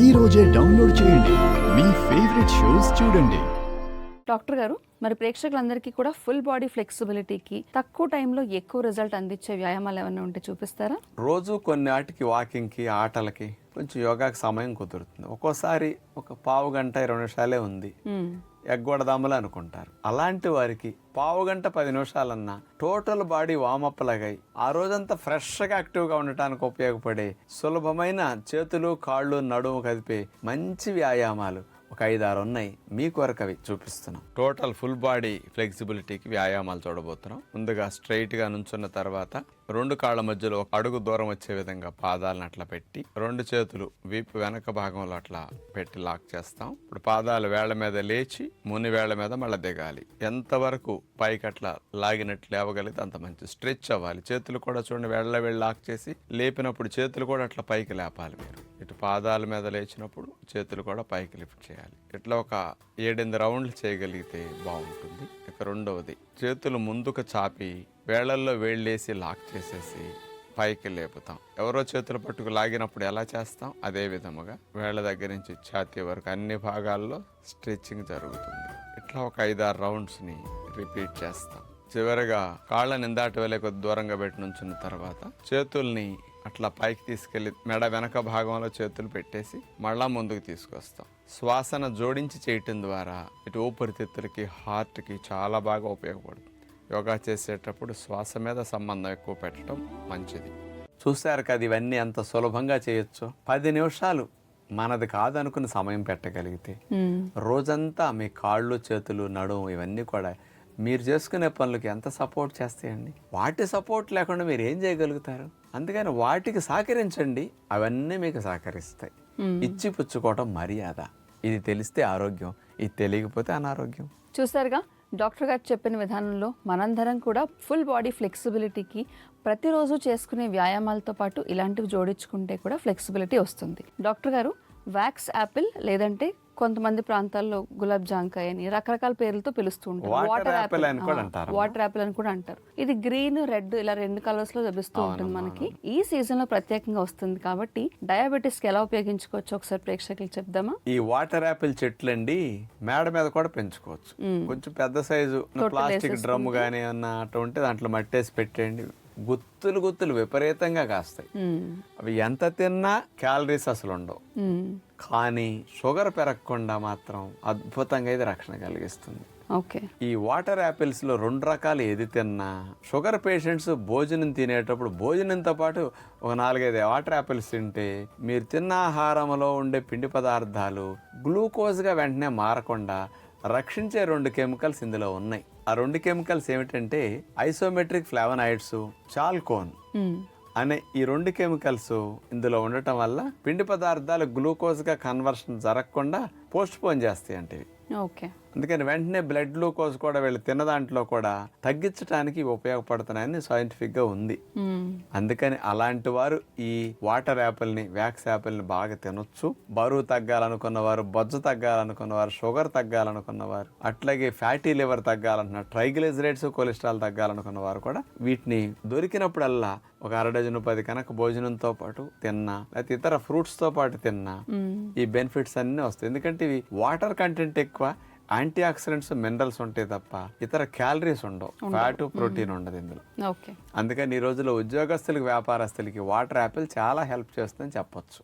ఈ రోజే డౌన్లోడ్ చేయండి, మీ ఫేవరెట్ షోస్ చూడండి. డాక్టర్ గారు, మరి ప్రేక్షకులందరికీ కూడా ఫుల్ బాడీ ఫ్లెక్సిబిలిటీకి తక్కువ టైంలో ఎక్కువ రిజల్ట్ అందించే వ్యాయామాలు ఏమైనా ఉంటే చూపిస్తారా? రోజు కొన్ని ఆటికి వాకింగ్కి ఆటలకి కొంచెం యోగాకి సమయం కుదురుతుంది. ఒక్కోసారి ఒక పావు గంట 20 నిమిషాలే ఉంది, ఎగ్గొడదాములు అనుకుంటారు. అలాంటి వారికి పావు గంట 10 నిమిషాలన్నా టోటల్ బాడీ వామప్ లాగాయి ఆ రోజంతా ఫ్రెష్గా యాక్టివ్గా ఉండటానికి ఉపయోగపడే సులభమైన చేతులు కాళ్ళు నడుము కదిపే మంచి వ్యాయామాలు ఒక 5-6 ఉన్నాయి. మీ కొరకు అవి చూపిస్తున్నాం. టోటల్ ఫుల్ బాడీ ఫ్లెక్సిబిలిటీకి వ్యాయామాలు చూడబోతున్నాం. ముందుగా స్ట్రైట్గా నుంచున్న తర్వాత 2 కాళ్ళ మధ్యలో 1 అడుగు దూరం వచ్చే విధంగా పాదాలను అట్లా పెట్టి 2 చేతులు వీపు వెనక భాగంలో అట్లా పెట్టి లాక్ చేస్తాం. ఇప్పుడు పాదాలు వేళ్ల మీద లేచి ముని వేళ్ల మీద మళ్ళీ దిగాలి. ఎంతవరకు పైకి అట్లా లాగినట్లు లేవగలిగితే అంత మంచి స్ట్రెచ్ అవ్వాలి. చేతులు కూడా చూడండి, వేళ్ళ లాక్ చేసి లేపినప్పుడు చేతులు కూడా అట్లా పైకి లేపాలి. మీరు ఇటు పాదాల మీద లేచినప్పుడు చేతులు కూడా పైకి లిఫ్ట్ చేయాలి. ఇట్లా ఒక 7-8 రౌండ్లు చేయగలిగితే బాగుంటుంది. ఇక రెండవది, చేతులు ముందుకు చాపి వేళ్లల్లో వేళ్ళేసి లాక్ చేసేసి పైకి లేపుతాం. ఎవరో చేతులు పట్టుకు లాగినప్పుడు ఎలా చేస్తాం అదే విధముగా వేళ్ల దగ్గర నుంచి ఛాతీ వరకు అన్ని భాగాల్లో స్ట్రెచ్చింగ్ జరుగుతుంది. ఇట్లా ఒక 5-6 రౌండ్స్ని రిపీట్ చేస్తాం. చివరిగా కాళ్ళని ఇందాటి వేళ కొద్ది దూరంగా పెట్టి నుంచున్న తర్వాత చేతుల్ని అట్లా పైకి తీసుకెళ్లి మెడ వెనక భాగంలో చేతులు పెట్టేసి మళ్ళా ముందుకు తీసుకొస్తాం. శ్వాసను జోడించి చేయటం ద్వారా ఇటు ఊపిరితిత్తులకి హార్ట్కి చాలా బాగా ఉపయోగపడుతుంది. యోగా చేసేటప్పుడు శ్వాస మీద సంబంధం ఎక్కువ పెట్టడం మంచిది. చూశారు కదా ఇవన్నీ ఎంత సులభంగా చేయొచ్చు. 10 నిమిషాలు మనది కాదనుకుని సమయం పెట్టగలిగితే రోజంతా మీ కాళ్ళు చేతులు నడుము ఇవన్నీ కూడా మీరు చేసుకునే పనులకి ఎంత సపోర్ట్ చేస్తాయండి. వాటి సపోర్ట్ లేకుండా మీరు ఏం చేయగలుగుతారు? అందుకని వాటికి సహకరించండి, అవన్నీ మీకు సహకరిస్తాయి. ఇచ్చి పుచ్చుకోవటం మర్యాద. ఇది తెలిస్తే ఆరోగ్యం, ఇది తెలియకపోతే అనారోగ్యం. చూసారుగా, డాక్టర్ గారు చెప్పిన విధానంలో మనందరం కూడా ఫుల్ బాడీ ఫ్లెక్సిబిలిటీకి ప్రతిరోజు చేసుకునే వ్యాయామాలతో పాటు ఇలాంటివి జోడించుకుంటే కూడా ఫ్లెక్సిబిలిటీ వస్తుంది. డాక్టర్ గారు, వ్యాక్స్ యాపిల్ లేదంటే కొంతమంది ప్రాంతాల్లో గులాబ్ జాంకాయ అని రకరకాల పేర్లతో పిలుస్తూ ఉంటారు. వాటర్ యాపిల్ అని కూడా అంటారు. ఇది గ్రీన్, రెడ్ ఇలా 2 కలర్స్ లో లభిస్తూ ఉంటుంది. మనకి ఈ సీజన్ లో ప్రత్యేకంగా వస్తుంది కాబట్టి డయాబెటీస్ కి ఎలా ఉపయోగించుకోవచ్చు ఒకసారి ప్రేక్షకులకు చెప్దామా? ఈ వాటర్ యాపిల్ చెట్లు అండి మేడ మీద కూడా పెంచుకోవచ్చు. కొంచెం పెద్ద సైజు ప్లాస్టిక్ డ్రమ్ గానీ అన్న అటు ఉంటే దాంట్లో మట్టేసి పెట్టేయండి. గుత్తులు విపరీతంగా కాస్తాయి. అవి ఎంత తిన్నా క్యాలరీస్ అసలు ఉండవు. కానీ షుగర్ పెరగకుండా మాత్రం అద్భుతంగా ఇది రక్షణ కలిగిస్తుంది. ఈ వాటర్ యాపిల్స్ లో 2 రకాలు ఏది తిన్నా షుగర్ పేషెంట్స్ భోజనం తినేటప్పుడు భోజనంతో పాటు ఒక 4-5 వాటర్ యాపిల్స్ తింటే మీరు తిన్న ఆహారంలో ఉండే పిండి పదార్థాలు గ్లూకోజ్ గా వెంటనే మారకుండా రక్షించే 2 కెమికల్స్ ఇందులో ఉన్నాయి. ఆ 2 కెమికల్స్ ఏమిటంటే ఐసోమెట్రిక్ ఫ్లావనాయిడ్స్, చాల్కోన్ అనే ఈ 2 కెమికల్స్ ఇందులో ఉండటం వల్ల పిండి పదార్థాలు గ్లూకోజ్ గా కన్వర్షన్ జరగకుండా పోస్ట్ పోన్ చేస్తాయి అంటే. అందుకని వెంటనే బ్లడ్ గ్లూకోజ్ కూడా వీళ్ళు తిన్న దాంట్లో కూడా తగ్గించడానికి ఉపయోగపడుతున్నాయని సైంటిఫిక్ గా ఉంది. అందుకని అలాంటి వారు ఈ వాటర్ యాపిల్ ని, వ్యాక్స్ యాపిల్ ని బాగా తినొచ్చు. బరువు తగ్గాలనుకున్నవారు, బొజ్జు తగ్గాలనుకున్నవారు, షుగర్ తగ్గాలనుకున్నవారు, అట్లాగే ఫ్యాటీ లివర్ తగ్గాలనుకున్న, ట్రైగ్లిజరైడ్స్, కొలెస్ట్రాల్ తగ్గాలనుకున్న వారు కూడా వీటిని దొరికినప్పుడల్లా ఒక 1/2 డజను 10 కనుక భోజనంతో పాటు తిన్నా, లేకపోతే ఇతర ఫ్రూట్స్ తో పాటు తిన్నా ఈ బెనిఫిట్స్ అన్ని వస్తాయి. ఎందుకంటే ఇవి వాటర్ కంటెంట్ ఎక్కువ, యాంటీ ఆక్సిడెంట్స్, మినరల్స్ ఉంటాయి తప్ప ఇతర క్యాలరీస్ ఉండవు, ఫ్యాట్ ప్రోటీన్ ఉండదు ఇందులో. అందుకని ఈ రోజుల్లో ఉద్యోగస్తులకి, వ్యాపారస్తులకి వాటర్ యాపిల్ చాలా హెల్ప్ చేస్తుందని చెప్పొచ్చు.